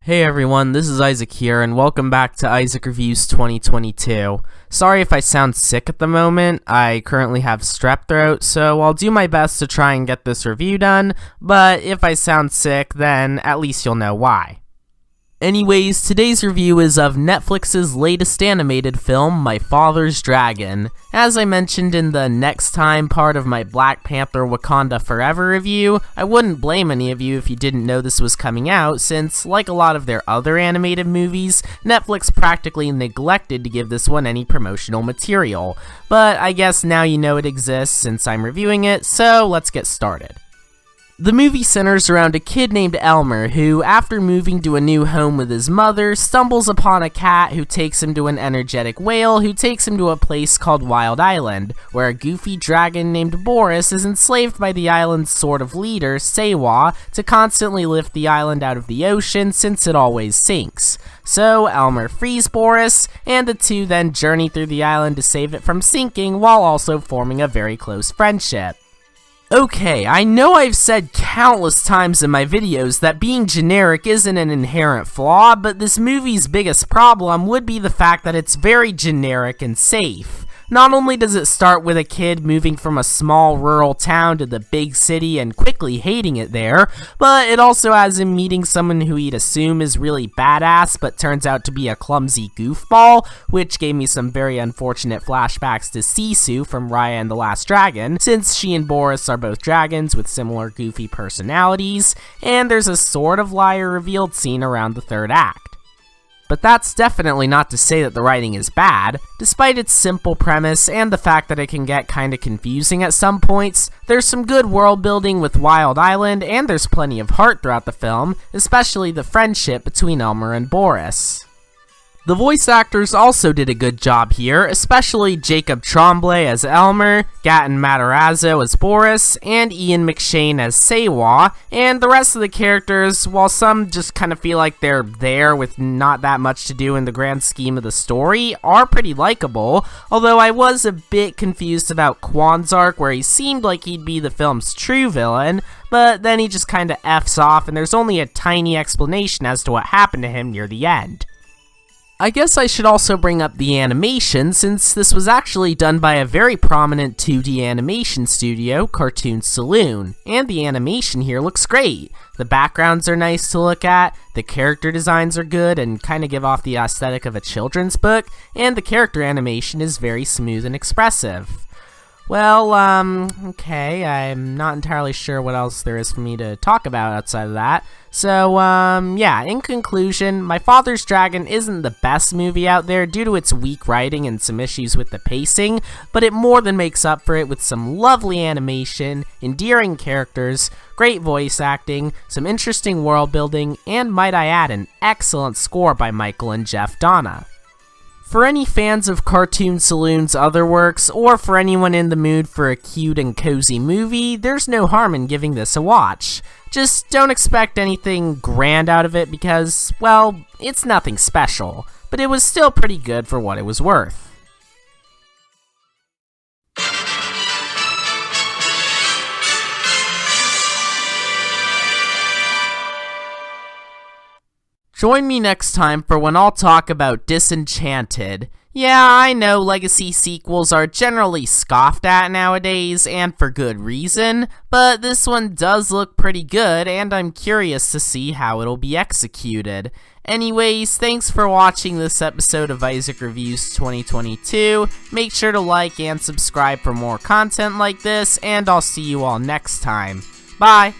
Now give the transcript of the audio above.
Hey everyone, this is Isaac here, and welcome back to Isaac Reviews 2022. Sorry if I sound sick at the moment. I currently have strep throat, so I'll do my best to try and get this review done, but if I sound sick, then at least you'll know why. Anyways, today's review is of Netflix's latest animated film, My Father's Dragon. As I mentioned in the next time part of my Black Panther Wakanda Forever review, I wouldn't blame any of you if you didn't know this was coming out, since, like a lot of their other animated movies, Netflix practically neglected to give this one any promotional material. But I guess now you know it exists since I'm reviewing it, so let's get started. The movie centers around a kid named Elmer who, after moving to a new home with his mother, stumbles upon a cat who takes him to an energetic whale who takes him to a place called Wild Island, where a goofy dragon named Boris is enslaved by the island's sort of leader, Sewa, to constantly lift the island out of the ocean since it always sinks. So Elmer frees Boris, and the two then journey through the island to save it from sinking while also forming a very close friendship. Okay, I know I've said countless times in my videos that being generic isn't an inherent flaw, but this movie's biggest problem would be the fact that it's very generic and safe. Not only does it start with a kid moving from a small rural town to the big city and quickly hating it there, but it also has him meeting someone who he'd assume is really badass but turns out to be a clumsy goofball, which gave me some very unfortunate flashbacks to Sisu from Raya and the Last Dragon, since she and Boris are both dragons with similar goofy personalities, and there's a sort of liar revealed scene around the third act. But that's definitely not to say that the writing is bad. Despite its simple premise and the fact that it can get kinda confusing at some points, there's some good world building with Wild Island, and there's plenty of heart throughout the film, especially the friendship between Elmer and Boris. The voice actors also did a good job here, especially Jacob Tremblay as Elmer, Gaten Matarazzo as Boris, and Ian McShane as Sewa, and the rest of the characters, while some just kind of feel like they're there with not that much to do in the grand scheme of the story, are pretty likable, although I was a bit confused about Kwan's arc, where he seemed like he'd be the film's true villain, but then he just kinda F's off and there's only a tiny explanation as to what happened to him near the end. I guess I should also bring up the animation, since this was actually done by a very prominent 2D animation studio, Cartoon Saloon, and the animation here looks great. The backgrounds are nice to look at, the character designs are good and kind of give off the aesthetic of a children's book, and the character animation is very smooth and expressive. Well, okay, I'm not entirely sure what else there is for me to talk about outside of that. So, yeah, in conclusion, My Father's Dragon isn't the best movie out there due to its weak writing and some issues with the pacing, but it more than makes up for it with some lovely animation, endearing characters, great voice acting, some interesting world building, and might I add, an excellent score by Michael and Jeff Donna. For any fans of Cartoon Saloon's other works, or for anyone in the mood for a cute and cozy movie, there's no harm in giving this a watch. Just don't expect anything grand out of it because, well, it's nothing special, but it was still pretty good for what it was worth. Join me next time for when I'll talk about Disenchanted. Yeah, I know legacy sequels are generally scoffed at nowadays, and for good reason, but this one does look pretty good, and I'm curious to see how it'll be executed. Anyways, thanks for watching this episode of Isaac Reviews 2022. Make sure to like and subscribe for more content like this, and I'll see you all next time. Bye!